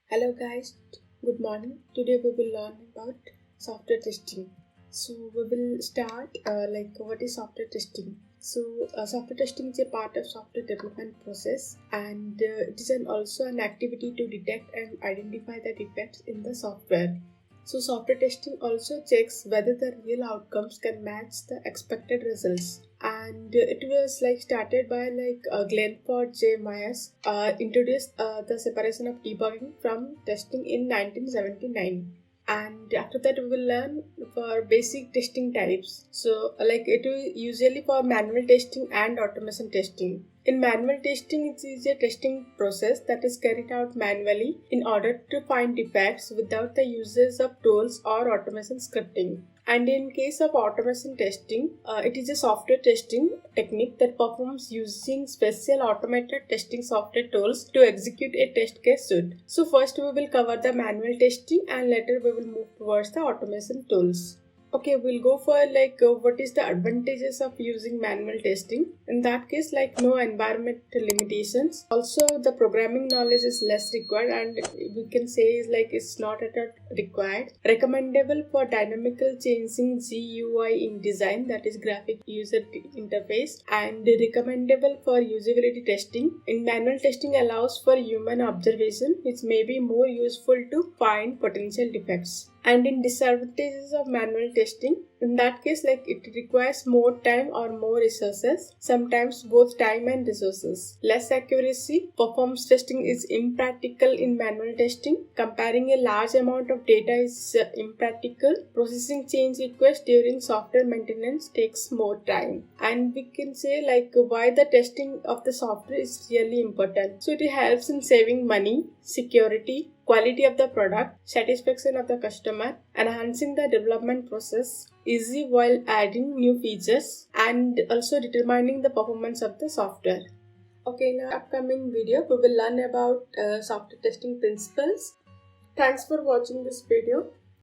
Hello guys, good morning. Today we will learn about software testing. So we will start what is software testing. Software testing is a part of software development process and it is also an activity to detect and identify the defects in the software. So software testing also checks whether the real outcomes can match the expected results. And it was started by Glenford J. Myers introduced the separation of debugging from testing in 1979. And after that we will learn for basic testing types. It will usually for manual testing and automation testing. In manual testing, it is a testing process that is carried out manually in order to find defects without the use of tools or automation scripting. And in case of automation testing, it is a software testing technique that performs using special automated testing software tools to execute a test case suite. So first we will cover the manual testing and later we will move towards the automation tools. Okay, we'll go for what is the advantages of using manual testing. In that case, no environment limitations. Also, the programming knowledge is less required, and we can say is it's not at all required. Recommendable for dynamical changing GUI in design, that is graphic user interface, and recommendable for usability testing. In manual testing allows for human observation, which may be more useful to find potential defects. And in disadvantages of manual testing, in that case it requires more time or more resources, sometimes both time and resources. Less accuracy. Performance testing is impractical in manual testing. Comparing a large amount of data is impractical. Processing change requests during software maintenance takes more time. And we can say why the testing of the software is really important. So it helps in saving money, security, quality of the product, satisfaction of the customer, enhancing the development process, easy while adding new features, and also determining the performance of the software. Okay, in our upcoming video, we will learn about software testing principles. Thanks for watching this video.